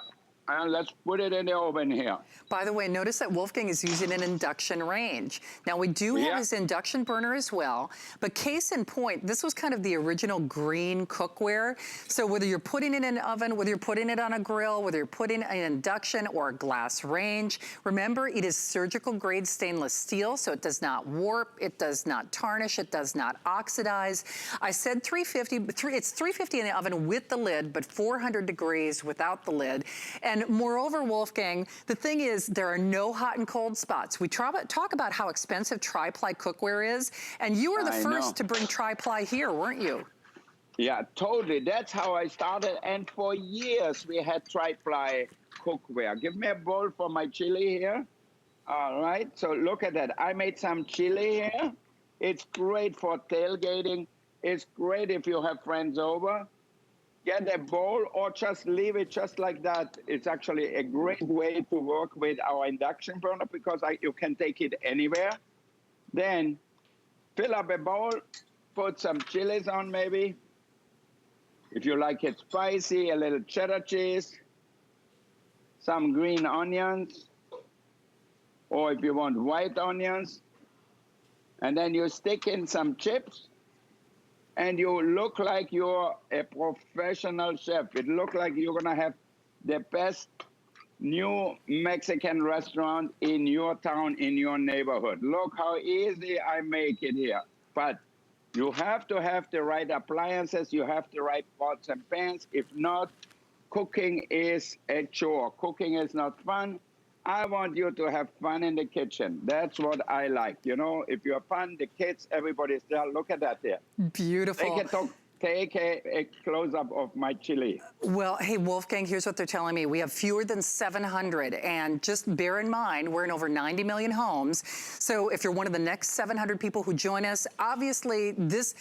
and let's put it in the oven here. By the way, notice that Wolfgang is using an induction range. Now, we do have his induction burner as well, but case in point, this was kind of the original green cookware. So whether you're putting it in an oven, whether you're putting it on a grill, whether you're putting an induction or a glass range, remember, it is surgical grade stainless steel, so it does not warp, it does not tarnish, it does not oxidize. I said 350, it's 350 in the oven with the lid, but 400 degrees without the lid. And moreover, Wolfgang, the thing is, there are no hot and cold spots. We talk about how expensive tri-ply cookware is, and you were the first to bring tri-ply here, weren't you? Yeah, totally. That's how I started, and for years we had tri-ply cookware. Give me a bowl for my chili here. All right, so look at that. I made some chili here. It's great for tailgating. It's great if you have friends over. Get a bowl or just leave it just like that. It's actually a great way to work with our induction burner because you can take it anywhere. Then fill up a bowl, put some chilies on maybe. If you like it spicy, a little cheddar cheese, some green onions, or if you want white onions. And then you stick in some chips. And you look like you're a professional chef. It looks like you're gonna have the best new Mexican restaurant in your town, in your neighborhood. Look how easy I make it here. But you have to have the right appliances. You have the right pots and pans. If not, cooking is a chore. Cooking is not fun. I want you to have fun in the kitchen. That's what I like. You know, if you have fun, the kids, everybody's there. Look at that there. Beautiful. Take a close-up of my chili. Well, hey, Wolfgang, here's what they're telling me. We have fewer than 700, and just bear in mind, we're in over 90 million homes. So if you're one of the next 700 people who join us, obviously this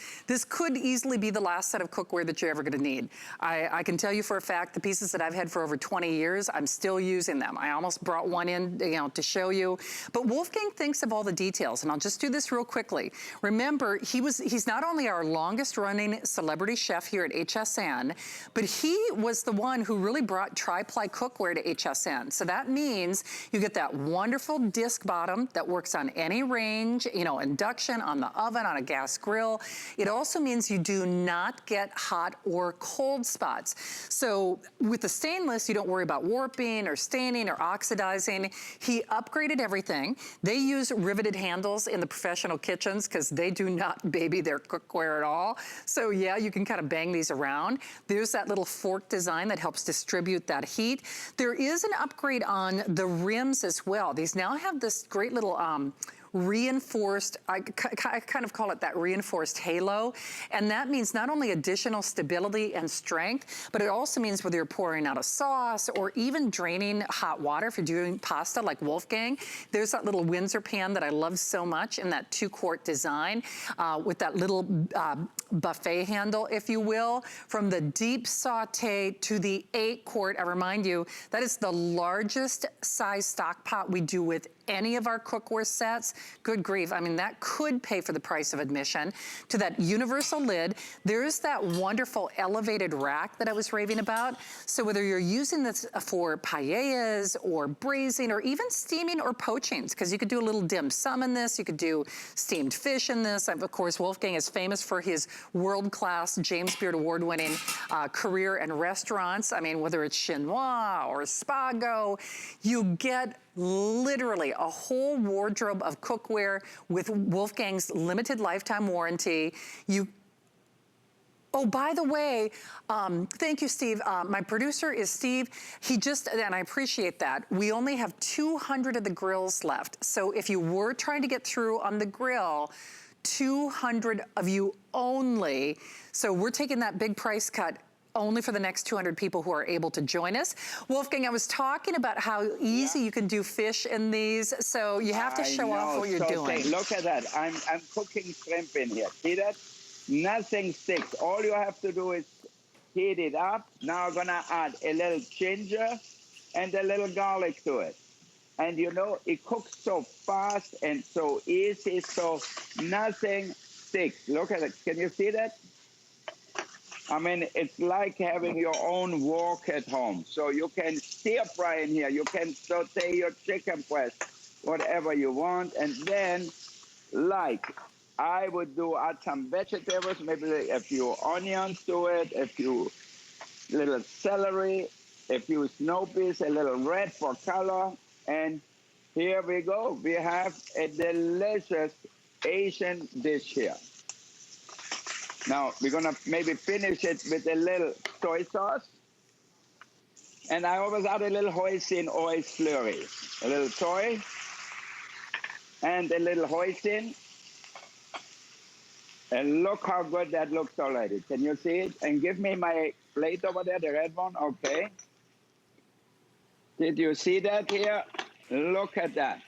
could easily be the last set of cookware that you're ever gonna need. I can tell you for a fact, the pieces that I've had for over 20 years, I'm still using them. I almost brought one in, to show you. But Wolfgang thinks of all the details, and I'll just do this real quickly. Remember, he's not only our longest running celebrity chef here at HSN, but he was the one who really brought tri-ply cookware to HSN. So that means you get that wonderful disc bottom that works on any range, induction, on the oven, on a gas grill. It also means you do not get hot or cold spots. So with the stainless, you don't worry about warping or staining or oxidizing. He upgraded everything. They use riveted handles in the professional kitchens because they do not baby their cookware at all. So yeah, you can kind of bang these around. There's that little fork design that helps distribute that heat. There is an upgrade on the rims as well. These now have this great little reinforced, I kind of call it that reinforced halo. And that means not only additional stability and strength, but it also means whether you're pouring out a sauce or even draining hot water, if you're doing pasta like Wolfgang, there's that little Windsor pan that I love so much in that 2-quart design with that little buffet handle, if you will, from the deep saute to the 8-quart. I remind you, that is the largest size stock pot we do with any of our cookware sets. Good grief, I mean, that could pay for the price of admission. To that universal lid, there's that wonderful elevated rack that I was raving about. So whether you're using this for paellas or braising or even steaming or poachings, because you could do a little dim sum in this, you could do steamed fish in this. Of course, Wolfgang is famous for his world-class James Beard award-winning career and restaurants. I mean, whether it's Chinois or Spago, you get literally a whole wardrobe of cookware with Wolfgang's limited lifetime warranty. Oh, by the way, thank you, Steve. My producer is Steve. And I appreciate that. We only have 200 of the grills left. So if you were trying to get through on the grill, 200 of you only. So we're taking that big price cut only for the next 200 people who are able to join us. Wolfgang, I was talking about how easy you can do fish in these, so you have to show off what you're doing. Look at that. I'm cooking shrimp in here. See that? Nothing sticks. All you have to do is heat it up. Now I'm gonna add a little ginger and a little garlic to it. And you know, it cooks so fast and so easy, so nothing sticks. Look at it. Can you see that? I mean, it's like having your own wok at home. So you can stir fry in here. You can saute your chicken breast, whatever you want. And then, like, I would add some vegetables, maybe a few onions to it, a few little celery, a few snow peas, a little red for color. And here we go. We have a delicious Asian dish here. Now, we're going to maybe finish it with a little soy sauce. And I always add a little hoisin oil slurry. A little soy and a little hoisin. And look how good that looks already. Can you see it? And give me my plate over there, the red one. Okay. Did you see that here? Look at that.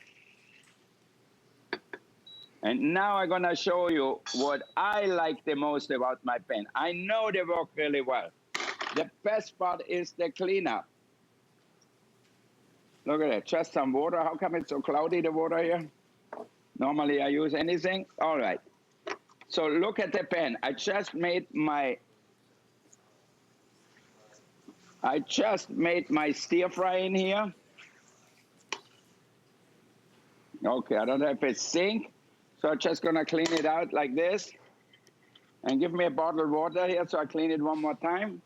And now I'm going to show you what I like the most about my pan. I know they work really well. The best part is the cleanup. Look at that, just some water. How come it's so cloudy, the water here? Normally I use anything. All right. So look at the pan. I just made my stir fry in here. Okay, I don't know if it's sink. So I'm just gonna clean it out like this. And give me a bottle of water here so I clean it one more time.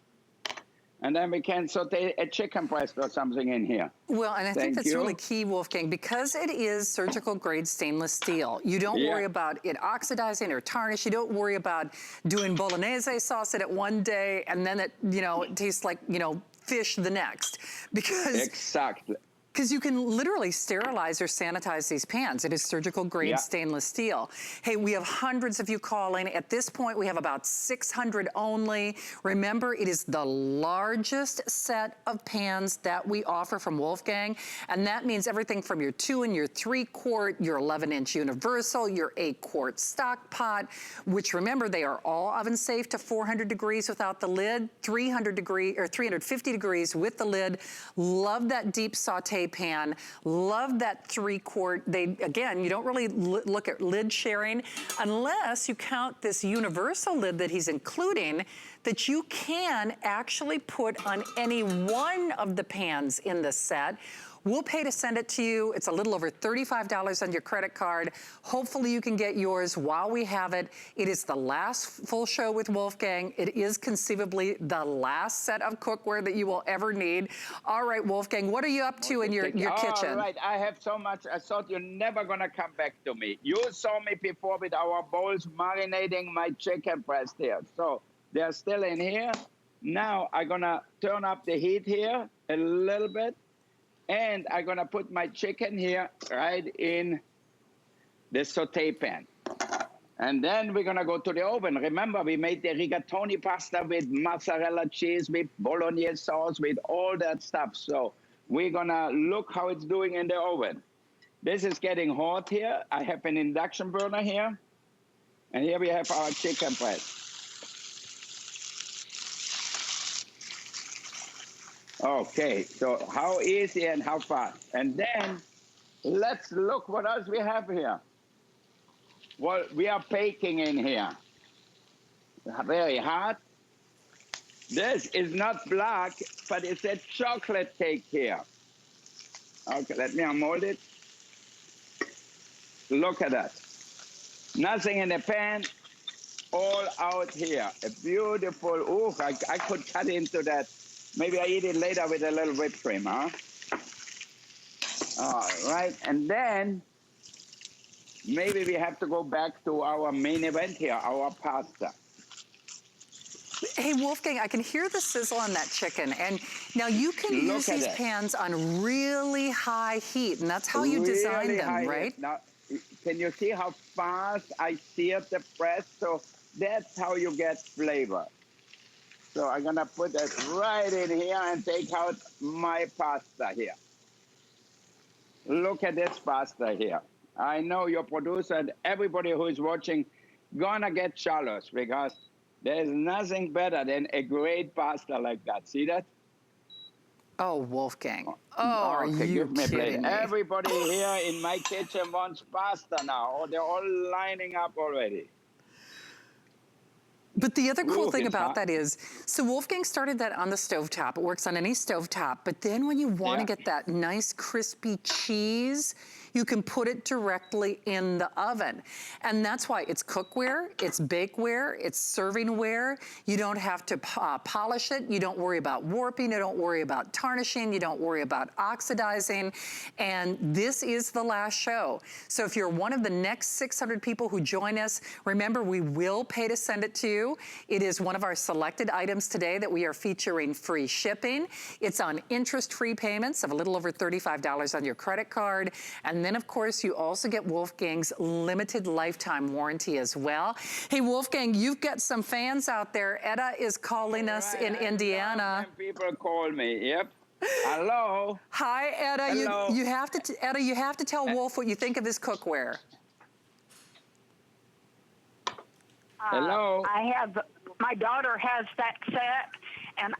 And then we can saute a chicken breast or something in here. Well, and I think that's really key, Wolfgang, because it is surgical grade stainless steel. You don't worry about it oxidizing or tarnish. You don't worry about doing bolognese sauce in it one day and then it, you know, it tastes like, you know, fish the next. Because you can literally sterilize or sanitize these pans. It is surgical grade stainless steel. Hey, we have hundreds of you calling. At this point, we have about 600 only. Remember, it is the largest set of pans that we offer from Wolfgang. And that means everything from your 2 and your 3 quart, your 11-inch universal, your 8 quart stock pot, which remember, they are all oven safe to 400 degrees without the lid, 350 degrees with the lid. Love that deep saute pan. Love that 3 quart. Again, you don't really look at lid sharing unless you count this universal lid that he's including that you can actually put on any one of the pans in the set. We'll pay to send it to you. It's a little over $35 on your credit card. Hopefully you can get yours while we have it. It is the last full show with Wolfgang. It is conceivably the last set of cookware that you will ever need. All right, Wolfgang, what are you up to in your kitchen? All right, I have so much. I thought you're never gonna come back to me. You saw me before with our bowls marinating my chicken breast here. So they're still in here. Now I'm gonna turn up the heat here a little bit. And I'm gonna put my chicken here right in the saute pan. And then we're gonna go to the oven. Remember, we made the rigatoni pasta with mozzarella cheese, with bolognese sauce, with all that stuff. So we're gonna look how it's doing in the oven. This is getting hot here. I have an induction burner here. And here we have our chicken breast. Okay, so how easy and how fast. And then let's look what else we have here. Well, we are baking in here. Very hot. This is not black, but it's a chocolate cake here. Okay, let me unmold it. Look at that. Nothing in the pan, all out here. A beautiful, ooh, I could cut into that. Maybe I eat it later with a little whipped cream, huh? All right, and then maybe we have to go back to our main event here, our pasta. Hey, Wolfgang, I can hear the sizzle on that chicken. And now you can use these pans on really high heat, and that's how you design them, right? Now, can you see how fast I seared the breast? So that's how you get flavor. So I'm gonna put that right in here and take out my pasta here. Look at this pasta here. I know your producer and everybody who is watching gonna get jealous because There's nothing better than a great pasta like that. See that? Oh, Wolfgang. Oh, are Okay, you give me a plate. kidding me? Everybody here in my kitchen wants pasta now. Oh, they're all lining up already. But the other cool Ooh, thing it's about hot. that is, so Wolfgang started that on the stovetop. It works on any stovetop. But then when you want to Yeah. get that nice crispy cheese, you can put it directly in the oven. And that's why it's cookware, it's bakeware, it's servingware. You don't have to polish it. You don't worry about warping. You don't worry about tarnishing. You don't worry about oxidizing. And this is the last show. So if you're one of the next 600 people who join us, remember, we will pay to send it to you. It is one of our selected items today that we are featuring free shipping. It's on interest-free payments of a little over $35 on your credit card. And then, of course, you also get Wolfgang's limited lifetime warranty as well. Hey, Wolfgang, you've got some fans out there. Etta is calling us in Indiana. When people call me, yep. Hello. Hi, Etta. Hello. You have to, Etta, you have to tell Wolf what you think of his cookware. Hello. My daughter has that set, and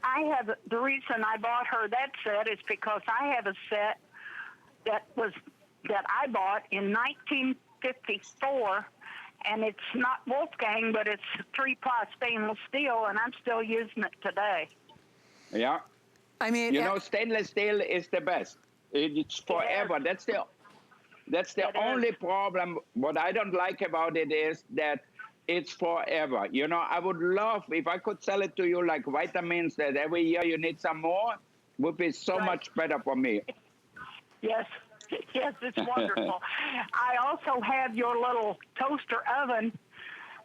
the reason I bought her that set is because I have a set that I bought in 1954, and it's not Wolfgang, but it's 3-ply stainless steel, and I'm still using it today. Yeah. I mean, you know, stainless steel is the best. It's forever. That's the only problem. What I don't like about it is that it's forever. You know, I would love if I could sell it to you like vitamins that every year you need some more. Would be so much better for me. Yes. Yes, it's wonderful. I also have your little toaster oven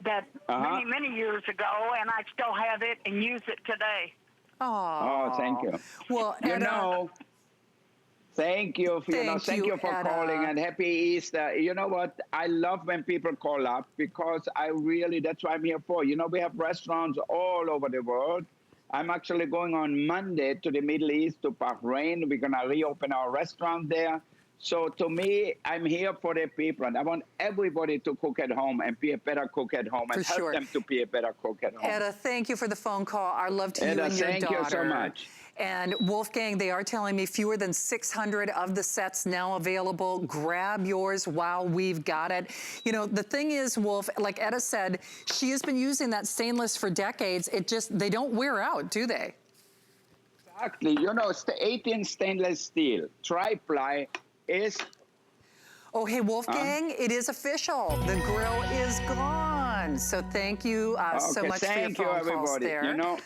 that many, many years ago, and I still have it and use it today. Oh, thank you. Well, you Etta, know, thank you for, thank you for Etta. calling, and happy Easter. You know what? I love when people call up because that's what I'm here for. You know, we have restaurants all over the world. I'm actually going on Monday to the Middle East, to Bahrain. We're going to reopen our restaurant there. So to me, I'm here for the people, and I want everybody to cook at home and be a better cook at home and help them to be a better cook at home. Etta, thank you for the phone call. Our love to you Etta, and your thank daughter. you so much. And Wolfgang, they are telling me fewer than 600 of the sets now available. Grab yours while we've got it. You know, the thing is, Wolf, like Etta said, she has been using that stainless for decades. They don't wear out, do they? Exactly. You know, it's the 18 stainless steel, tri-ply is... Oh, hey, Wolfgang, it is official. The grill is gone. So thank you so much for your phone calls there. You know.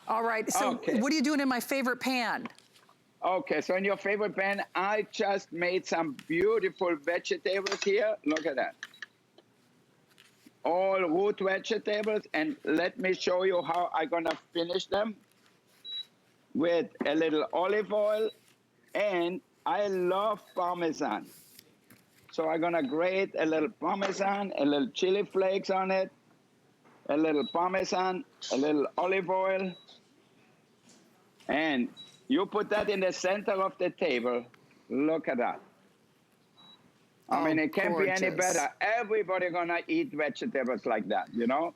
All right, so what are you doing in my favorite pan? Okay, so in your favorite pan, I just made some beautiful vegetables here. Look at that. All root vegetables, and let me show you how I'm gonna finish them with a little olive oil, and I love Parmesan. So I'm gonna grate a little Parmesan, a little chili flakes on it, a little Parmesan, a little olive oil, and you put that in the center of the table. Look at that. I mean, it can't be any better. Everybody gonna eat vegetables like that, you know?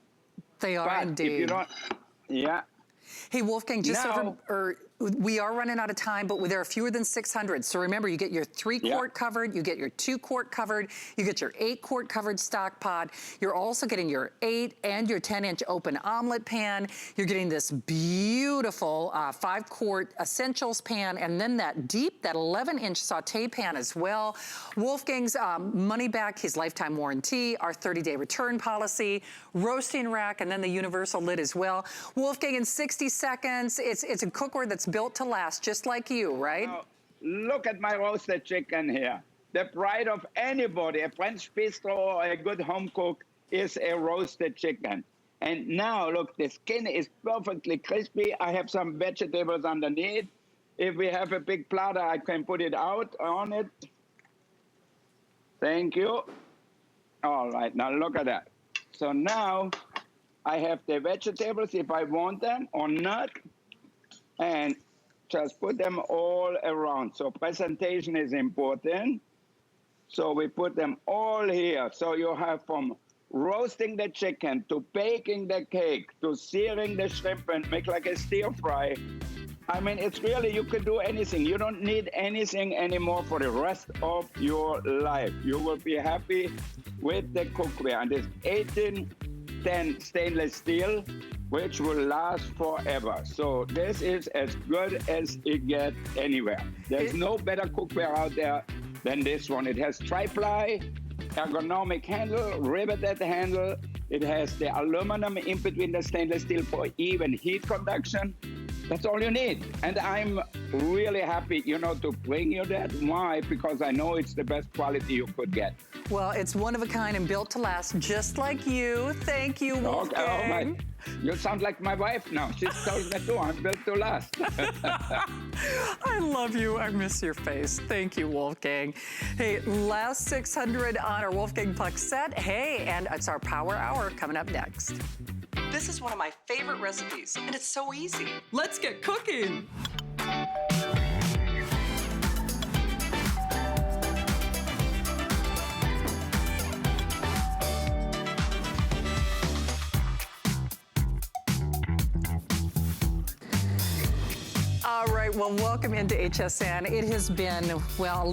They are indeed. If you don't, yeah. Hey, Wolfgang, just we are running out of time, but there are fewer than 600. So remember, you get your 3-quart covered, you get your 2-quart covered, you get your 8-quart covered stock pot. You're also getting your 8 and your 10-inch open omelet pan. You're getting this beautiful 5-quart essentials pan, and then that 11-inch saute pan as well. Wolfgang's money back, his lifetime warranty, our 30-day return policy, roasting rack, and then the universal lid as well. Wolfgang, in 60 seconds, it's a cookware that's built to last, just like you, right? Now, look at my roasted chicken here. The pride of anybody, a French bistro or a good home cook, is a roasted chicken. And now, look, the skin is perfectly crispy. I have some vegetables underneath. If we have a big platter, I can put it out on it. Thank you. All right, now look at that. So now I have the vegetables if I want them or not, and just put them all around. So presentation is important. So we put them all here. So you have from roasting the chicken, to baking the cake, to searing the shrimp and make like a stir fry. I mean, it's really, you could do anything. You don't need anything anymore for the rest of your life. You will be happy with the cookware. And it's 1810 stainless steel, which will last forever. So this is as good as it gets anywhere. There's no better cookware out there than this one. It has tri-ply, ergonomic handle, riveted handle. It has the aluminum in between the stainless steel for even heat conduction. That's all you need. And I'm really happy, to bring you that. Why? Because I know it's the best quality you could get. Well, it's one of a kind and built to last, just like you. Thank you, Wolfgang. Okay, oh my. You sound like my wife now. She tells me too, I'm built to last. I love you. I miss your face. Thank you, Wolfgang. Hey, last 600 on our Wolfgang Puck set. Hey, and it's our Power Hour coming up next. This is one of my favorite recipes, and it's so easy. Let's get cooking. All right, well, welcome into HSN. It has been, well,